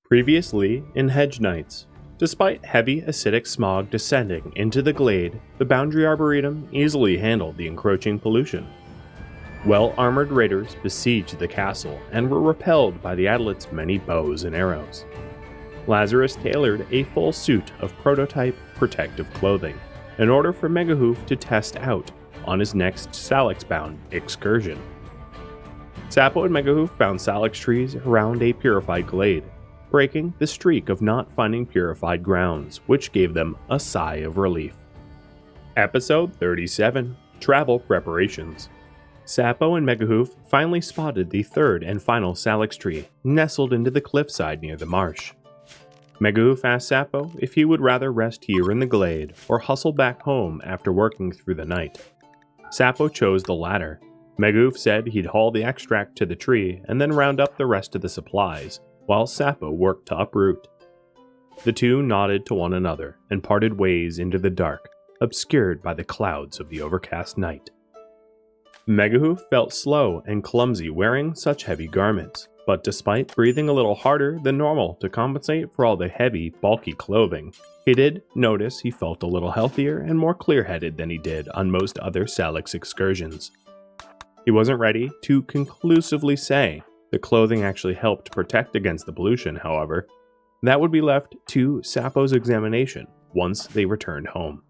Previously in Hedge Knights. Despite heavy acidic smog descending into the glade, the Boundary Arboretum easily handled the encroaching pollution. Well-armored raiders besieged the castle and were repelled by the Adlet's many bows and arrows. Lazarus tailored a full suit of prototype protective clothing in order for MegaHoof to test out on his next Salex-bound excursion. Sapo and MegaHoof found Salex trees around a purified glade, breaking the streak of not finding purified grounds, which gave them a sigh of relief. Episode 37: Travel Preparations. Sapo and MegaHoof finally spotted the third and final Salex tree, nestled into the cliffside near the marsh. MegaHoof asked Sapo if he would rather rest here in the glade or hustle back home after working through the night. Sapo chose the latter. MegaHoof said he'd haul the extract to the tree and then round up the rest of the supplies, while Sapo worked to uproot. The two nodded to one another and parted ways into the dark, obscured by the clouds of the overcast night. MegaHoof felt slow and clumsy wearing such heavy garments, but despite breathing a little harder than normal to compensate for all the heavy, bulky clothing, he did notice he felt a little healthier and more clear-headed than he did on most other Salex excursions. He wasn't ready to conclusively say the clothing actually helped protect against the pollution, however. That would be left to Sapo's examination once they returned home.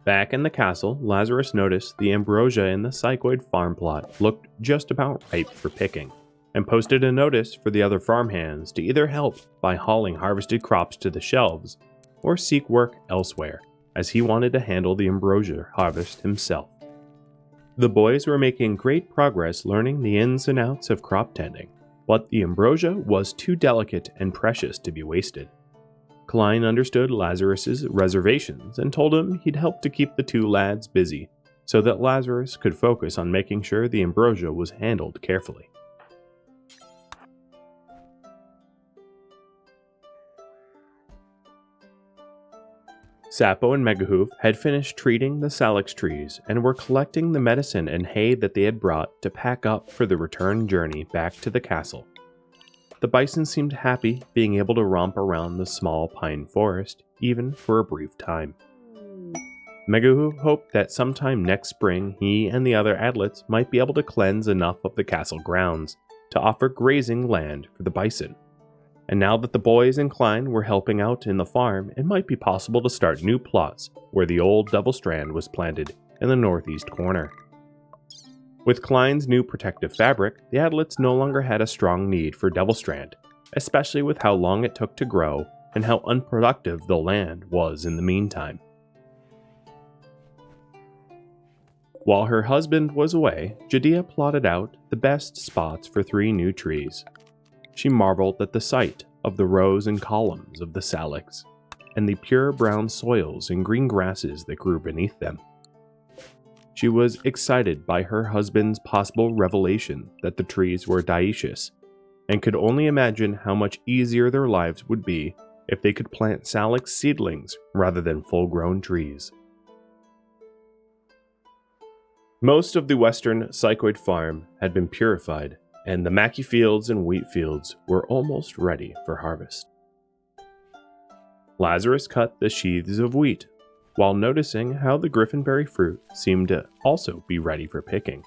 Back in the castle, Lazarus noticed the Ambrosia in the Psychoid farm plot looked just about ripe for picking, and posted a notice for the other farmhands to either help by hauling harvested crops to the shelves, or seek work elsewhere, as he wanted to handle the Ambrosia harvest himself. The boys were making great progress learning the ins and outs of crop tending, but the Ambrosia was too delicate and precious to be wasted. Klein understood Lazarus's reservations and told him he'd help to keep the two lads busy, so that Lazarus could focus on making sure the Ambrosia was handled carefully. Sapo and MegaHoof had finished treating the Salex trees and were collecting the medicine and hay that they had brought to pack up for the return journey back to the castle. The bison seemed happy being able to romp around the small pine forest, even for a brief time. MegaHoof hoped that sometime next spring he and the other Adlets might be able to cleanse enough of the castle grounds to offer grazing land for the bison. And now that the boys and Klein were helping out in the farm, it might be possible to start new plots where the old double strand was planted in the northeast corner. With Klein's new protective fabric, the Adlets no longer had a strong need for double strand, especially with how long it took to grow and how unproductive the land was in the meantime. While her husband was away, Judea plotted out the best spots for 3 new trees. She marveled at the sight of the rows and columns of the Salex, and the pure brown soils and green grasses that grew beneath them. She was excited by her husband's possible revelation that the trees were dioecious, and could only imagine how much easier their lives would be if they could plant Salex seedlings rather than full-grown trees. Most of the western Psychoid farm had been purified, and the mackey fields and wheat fields were almost ready for harvest. Lazarus cut the sheaths of wheat, while noticing how the griffinberry fruit seemed to also be ready for picking.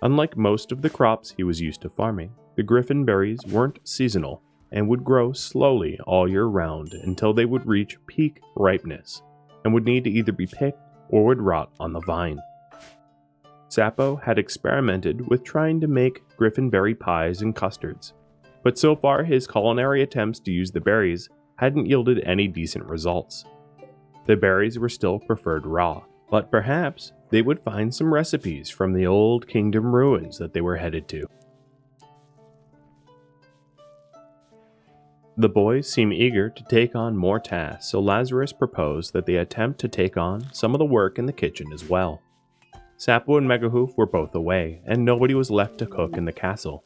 Unlike most of the crops he was used to farming, the griffinberries weren't seasonal and would grow slowly all year round until they would reach peak ripeness, and would need to either be picked or would rot on the vine. Sapo had experimented with trying to make griffinberry pies and custards, but so far his culinary attempts to use the berries hadn't yielded any decent results. The berries were still preferred raw, but perhaps they would find some recipes from the old kingdom ruins that they were headed to. The boys seemed eager to take on more tasks, so Lazarus proposed that they attempt to take on some of the work in the kitchen as well. Sapo and MegaHoof were both away, and nobody was left to cook in the castle.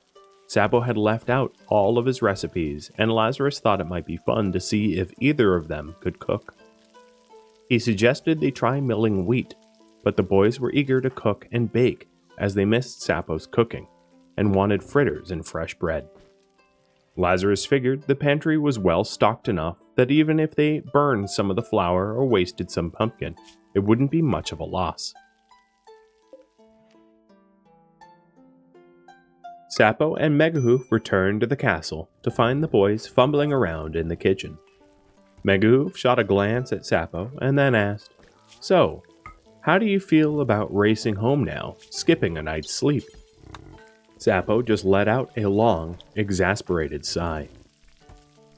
Sapo had left out all of his recipes, and Lazarus thought it might be fun to see if either of them could cook. He suggested they try milling wheat, but the boys were eager to cook and bake as they missed Sapo's cooking, and wanted fritters and fresh bread. Lazarus figured the pantry was well stocked enough that even if they burned some of the flour or wasted some pumpkin, it wouldn't be much of a loss. Sapo and MegaHoof returned to the castle to find the boys fumbling around in the kitchen. MegaHoof shot a glance at Sapo and then asked, "So, how do you feel about racing home now, skipping a night's sleep?" Sapo just let out a long, exasperated sigh.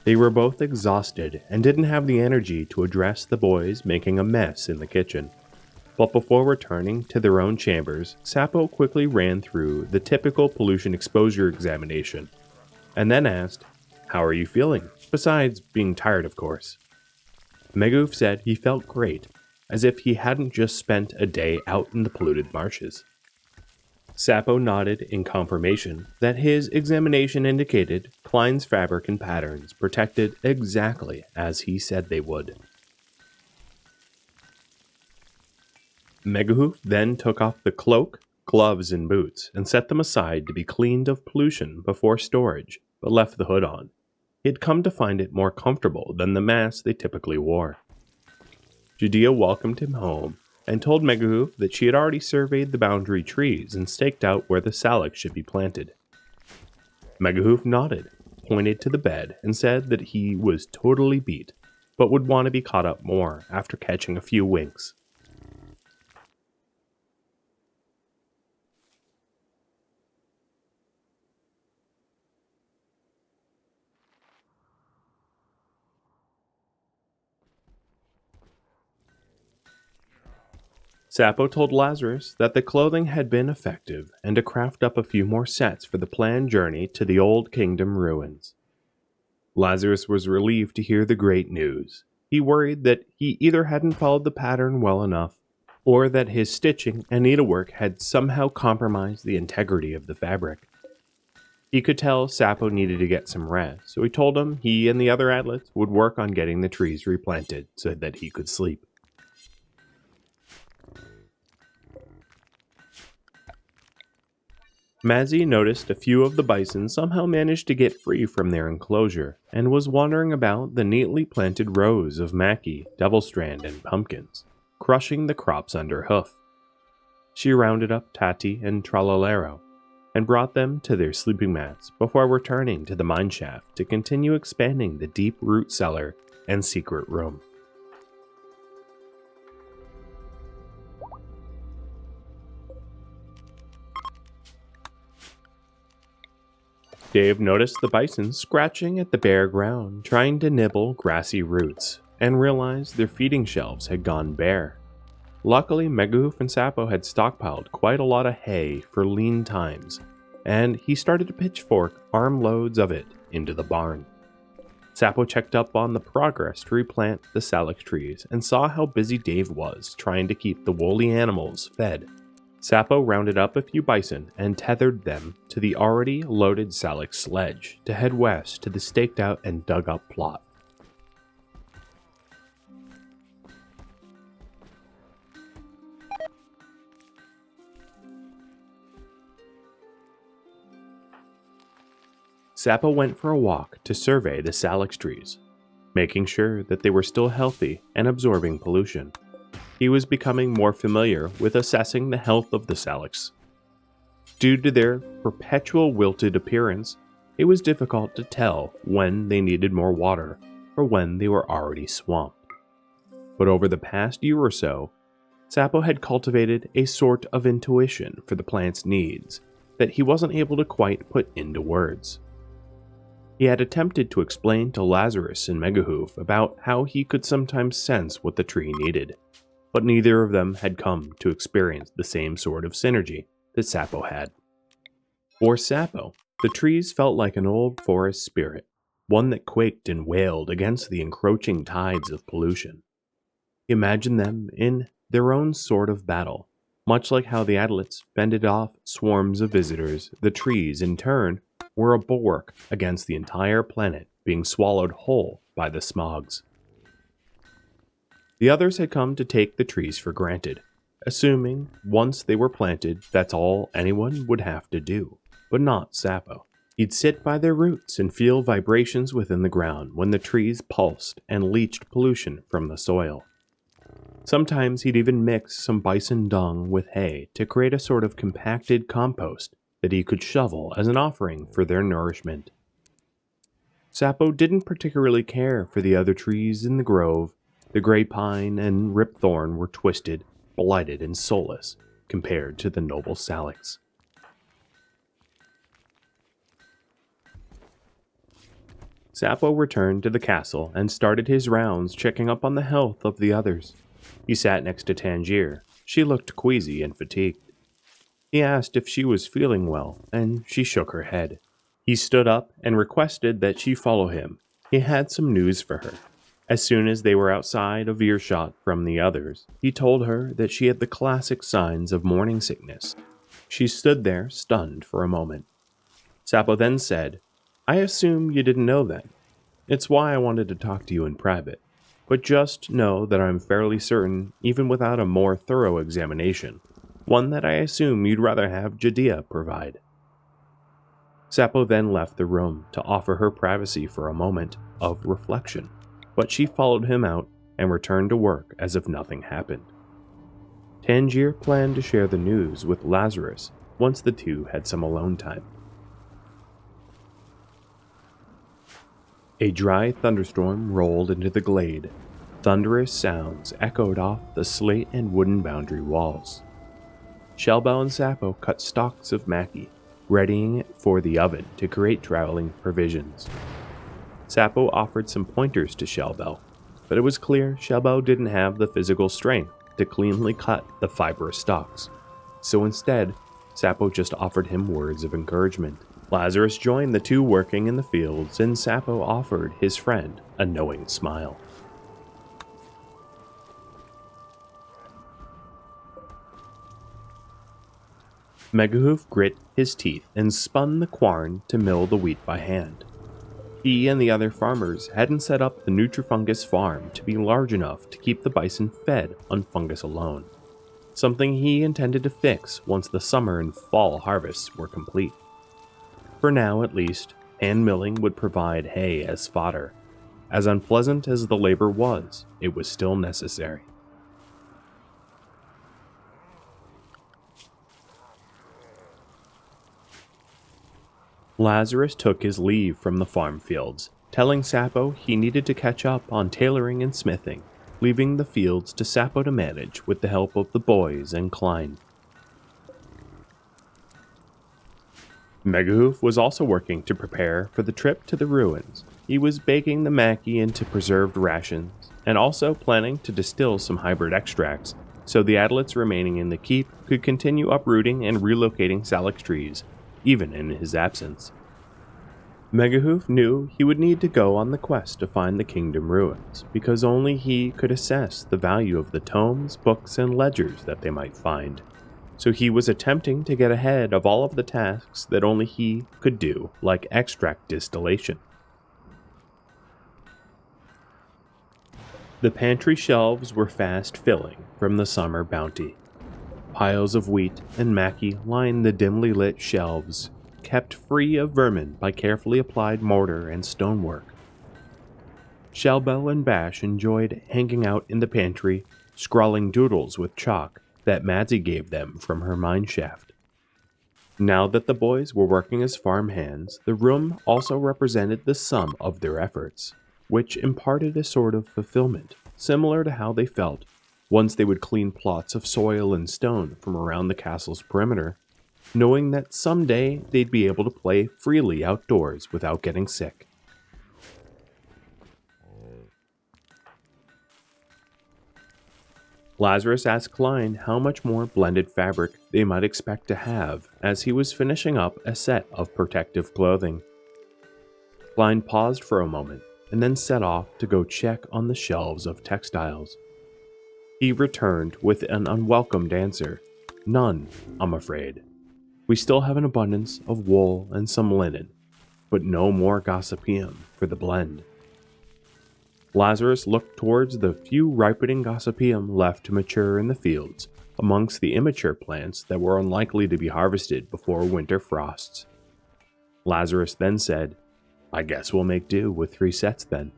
They were both exhausted and didn't have the energy to address the boys making a mess in the kitchen. But before returning to their own chambers, Sapo quickly ran through the typical pollution exposure examination, and then asked, "How are you feeling? Besides being tired, of course." MegaHoof said he felt great, as if he hadn't just spent a day out in the polluted marshes. Sapo nodded in confirmation that his examination indicated Klein's fabric and patterns protected exactly as he said they would. MegaHoof then took off the cloak, gloves, and boots and set them aside to be cleaned of pollution before storage, but left the hood on. He had come to find it more comfortable than the mask they typically wore. Judea welcomed him home and told MegaHoof that she had already surveyed the boundary trees and staked out where the Salex should be planted. MegaHoof nodded, pointed to the bed, and said that he was totally beat, but would want to be caught up more after catching a few winks. Sapo told Lazarus that the clothing had been effective and to craft up a few more sets for the planned journey to the Old Kingdom ruins. Lazarus was relieved to hear the great news. He worried that he either hadn't followed the pattern well enough, or that his stitching and needlework had somehow compromised the integrity of the fabric. He could tell Sapo needed to get some rest, so he told him he and the other atlets would work on getting the trees replanted so that he could sleep. Mazzy noticed a few of the bison somehow managed to get free from their enclosure and was wandering about the neatly planted rows of maki, devilstrand, and pumpkins, crushing the crops under hoof. She rounded up Tati and Tralalero and brought them to their sleeping mats before returning to the mine shaft to continue expanding the deep root cellar and secret room. Dave noticed the bison scratching at the bare ground, trying to nibble grassy roots, and realized their feeding shelves had gone bare. Luckily, MegaHoof and Sapo had stockpiled quite a lot of hay for lean times, and he started to pitchfork armloads of it into the barn. Sapo checked up on the progress to replant the Salex trees and saw how busy Dave was trying to keep the woolly animals fed. Sapo rounded up a few bison and tethered them to the already loaded Salex sledge to head west to the staked out and dug up plot. Sapo went for a walk to survey the Salex trees, making sure that they were still healthy and absorbing pollution. He was becoming more familiar with assessing the health of the Salex. Due to their perpetual wilted appearance, it was difficult to tell when they needed more water or when they were already swamped. But over the past year or so, Sapo had cultivated a sort of intuition for the plant's needs that he wasn't able to quite put into words. He had attempted to explain to Lazarus and MegaHoof about how he could sometimes sense what the tree needed, but neither of them had come to experience the same sort of synergy that Sapo had. For Sapo, the trees felt like an old forest spirit, one that quaked and wailed against the encroaching tides of pollution. He imagined them in their own sort of battle, much like how the Adlets fended off swarms of visitors. The trees, in turn, were a bulwark against the entire planet being swallowed whole by the smogs. The others had come to take the trees for granted, assuming once they were planted that's all anyone would have to do, but not Sapo. He'd sit by their roots and feel vibrations within the ground when the trees pulsed and leached pollution from the soil. Sometimes he'd even mix some bison dung with hay to create a sort of compacted compost that he could shovel as an offering for their nourishment. Sapo didn't particularly care for the other trees in the grove. The gray pine and ripthorn were twisted, blighted, and soulless compared to the noble Salex. Sapo returned to the castle and started his rounds checking up on the health of the others. He sat next to Tangier. She looked queasy and fatigued. He asked if she was feeling well, and she shook her head. He stood up and requested that she follow him. He had some news for her. As soon as they were outside of earshot from the others, he told her that she had the classic signs of morning sickness. She stood there, stunned for a moment. Sapo then said, "I assume you didn't know then. It's why I wanted to talk to you in private. But just know that I'm fairly certain, even without a more thorough examination, one that I assume you'd rather have Jadea provide." Sapo then left the room to offer her privacy for a moment of reflection, but she followed him out and returned to work as if nothing happened. Tangier planned to share the news with Lazarus once the two had some alone time. A dry thunderstorm rolled into the glade. Thunderous sounds echoed off the slate and wooden boundary walls. Shellbell and Sapo cut stalks of maki, readying it for the oven to create traveling provisions. Sapo offered some pointers to Shellbell, but it was clear Shellbell didn't have the physical strength to cleanly cut the fibrous stalks. So instead, Sapo just offered him words of encouragement. Lazarus joined the two working in the fields, and Sapo offered his friend a knowing smile. MegaHoof grit his teeth and spun the quern to mill the wheat by hand. He and the other farmers hadn't set up the Nutrifungus farm to be large enough to keep the bison fed on fungus alone, something he intended to fix once the summer and fall harvests were complete. For now, at least, hand milling would provide hay as fodder. As unpleasant as the labor was, it was still necessary. Lazarus took his leave from the farm fields, telling Sapo he needed to catch up on tailoring and smithing, leaving the fields to Sapo to manage with the help of the boys and Klein. MegaHoof was also working to prepare for the trip to the ruins. He was baking the maki into preserved rations, and also planning to distill some hybrid extracts, so the adlets remaining in the keep could continue uprooting and relocating Salex trees, even in his absence. MegaHoof knew he would need to go on the quest to find the kingdom ruins, because only he could assess the value of the tomes, books, and ledgers that they might find. So he was attempting to get ahead of all of the tasks that only he could do, like extract distillation. The pantry shelves were fast filling from the summer bounty. Piles of wheat and maki lined the dimly lit shelves, kept free of vermin by carefully applied mortar and stonework. Shellbell and Bash enjoyed hanging out in the pantry, scrawling doodles with chalk that Madzi gave them from her mineshaft. Now that the boys were working as farm hands, the room also represented the sum of their efforts, which imparted a sort of fulfillment, similar to how they felt once they would clean plots of soil and stone from around the castle's perimeter, knowing that someday they'd be able to play freely outdoors without getting sick. Lazarus asked Klein how much more blended fabric they might expect to have as he was finishing up a set of protective clothing. Klein paused for a moment and then set off to go check on the shelves of textiles. He returned with an unwelcomed answer. "None, I'm afraid. We still have an abundance of wool and some linen, but no more gossypium for the blend." Lazarus looked towards the few ripening gossypium left to mature in the fields, amongst the immature plants that were unlikely to be harvested before winter frosts. Lazarus then said, "I guess we'll make do with 3 sets then."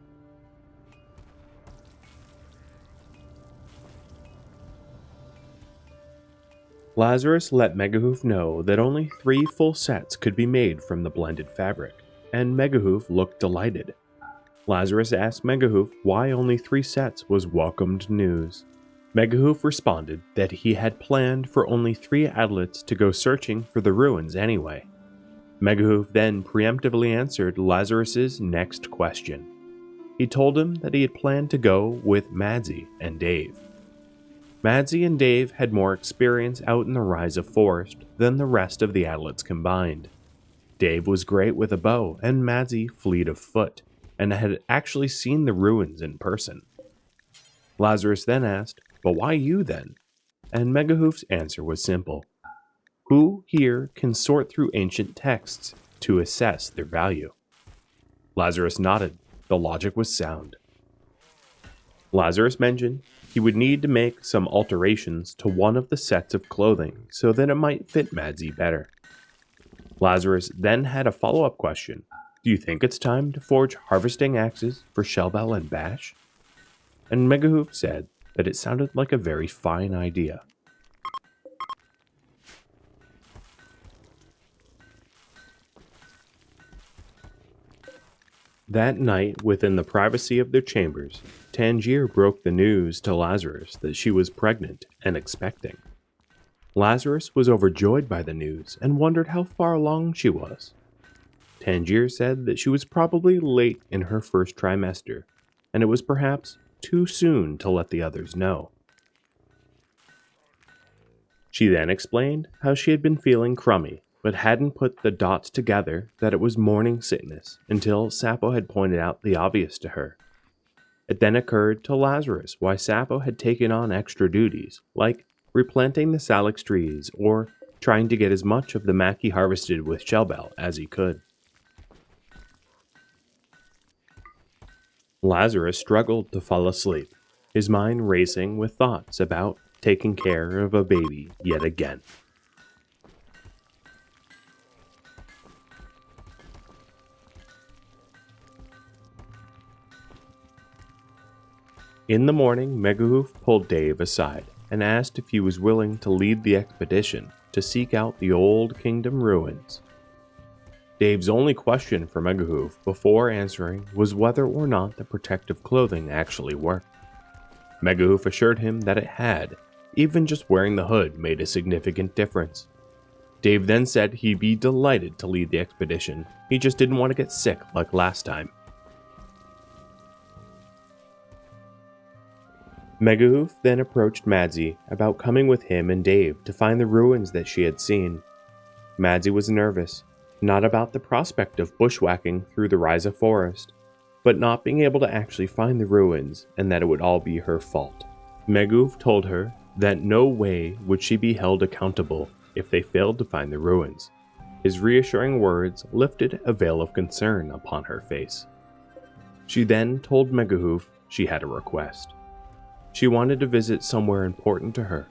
Lazarus let MegaHoof know that only 3 full sets could be made from the blended fabric, and MegaHoof looked delighted. Lazarus asked MegaHoof why only 3 sets was welcomed news. MegaHoof responded that he had planned for only 3 adlets to go searching for the ruins anyway. MegaHoof then preemptively answered Lazarus's next question. He told him that he had planned to go with Madzi and Dave. Madzi and Dave had more experience out in the Rise of Forest than the rest of the adlets combined. Dave was great with a bow and Madzi fleet of foot, and had actually seen the ruins in person. Lazarus then asked, "But why you then?" And MegaHoof's answer was simple. Who here can sort through ancient texts to assess their value? Lazarus nodded. The logic was sound. Lazarus mentioned he would need to make some alterations to one of the sets of clothing so that it might fit Madzi better. Lazarus then had a follow-up question. Do you think it's time to forge harvesting axes for Shellbell and Bash? And MegaHoof said that it sounded like a very fine idea. That night, within the privacy of their chambers, Tangier broke the news to Lazarus that she was pregnant and expecting. Lazarus was overjoyed by the news and wondered how far along she was. Tangier said that she was probably late in her first trimester, and it was perhaps too soon to let the others know. She then explained how she had been feeling crummy, but hadn't put the dots together that it was morning sickness until Sapo had pointed out the obvious to her. It then occurred to Lazarus why Sapo had taken on extra duties, like replanting the Salex trees or trying to get as much of the maki harvested with Shellbell as he could. Lazarus struggled to fall asleep, his mind racing with thoughts about taking care of a baby yet again. In the morning, MegaHoof pulled Dave aside and asked if he was willing to lead the expedition to seek out the old kingdom ruins. Dave's only question for MegaHoof before answering was whether or not the protective clothing actually worked. MegaHoof assured him that it had, even just wearing the hood made a significant difference. Dave then said he'd be delighted to lead the expedition, he just didn't want to get sick like last time. MegaHoof then approached Madzi about coming with him and Dave to find the ruins that she had seen. Madzi was nervous, not about the prospect of bushwhacking through the Rise of Forest, but not being able to actually find the ruins and that it would all be her fault. MegaHoof told her that no way would she be held accountable if they failed to find the ruins. His reassuring words lifted a veil of concern upon her face. She then told MegaHoof she had a request. She wanted to visit somewhere important to her.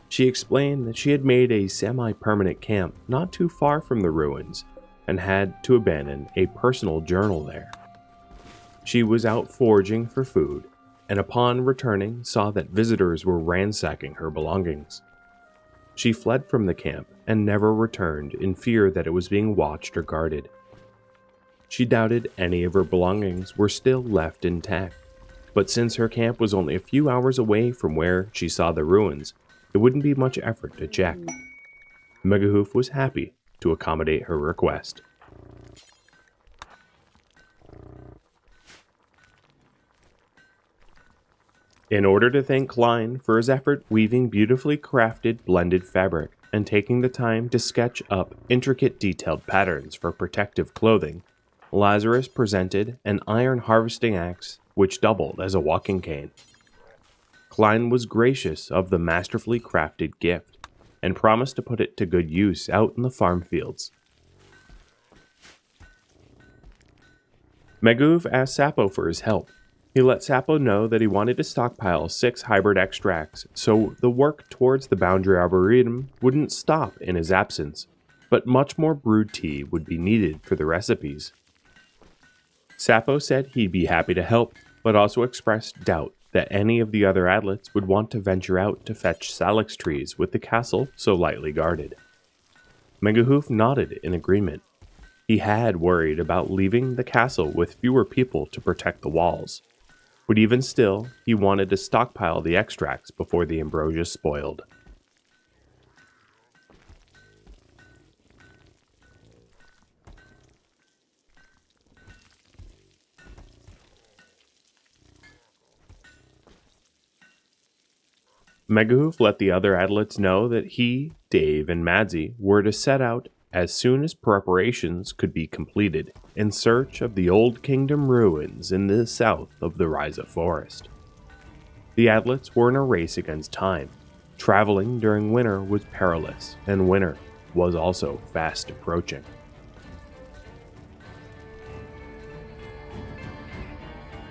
She explained that she had made a semi-permanent camp not too far from the ruins and had to abandon a personal journal there. She was out foraging for food, and upon returning saw that visitors were ransacking her belongings. She fled from the camp and never returned in fear that it was being watched or guarded. She doubted any of her belongings were still left intact. But since her camp was only a few hours away from where she saw the ruins, it wouldn't be much effort to check. MegaHoof was happy to accommodate her request. In order to thank Klein for his effort weaving beautifully crafted blended fabric and taking the time to sketch up intricate detailed patterns for protective clothing, Lazarus presented an iron harvesting axe which doubled as a walking cane. Klein was gracious of the masterfully crafted gift and promised to put it to good use out in the farm fields. MegaHoof asked Sapo for his help. He let Sapo know that he wanted to stockpile 6 hybrid extracts so the work towards the Boundary Arboretum wouldn't stop in his absence. but much more brewed tea would be needed for the recipes. Sapo said he'd be happy to help, but also expressed doubt that any of the other adlets would want to venture out to fetch Salex trees with the castle so lightly guarded. MegaHoof nodded in agreement. He had worried about leaving the castle with fewer people to protect the walls, but even still, he wanted to stockpile the extracts before the Ambrosia spoiled. MegaHoof let the other adlets know that he, Dave, and Madsy were to set out as soon as preparations could be completed in search of the Old Kingdom ruins in the south of the Ryza Forest. The adlets were in a race against time. Traveling during winter was perilous, and winter was also fast approaching.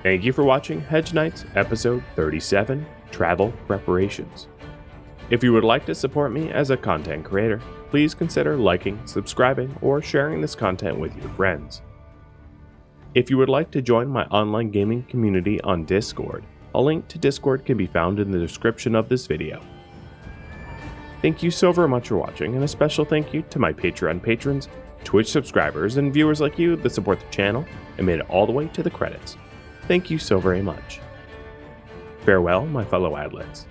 Thank you for watching Hedge Knights episode 37, Travel Preparations. If you would like to support me as a content creator, please consider liking, subscribing, or sharing this content with your friends. If you would like to join my online gaming community on Discord, a link to Discord can be found in the description of this video. Thank you so very much for watching, and a special thank you to my Patreon patrons, Twitch subscribers, and viewers like you that support the channel and made it all the way to the credits. Thank you so very much. Farewell, my fellow adlets.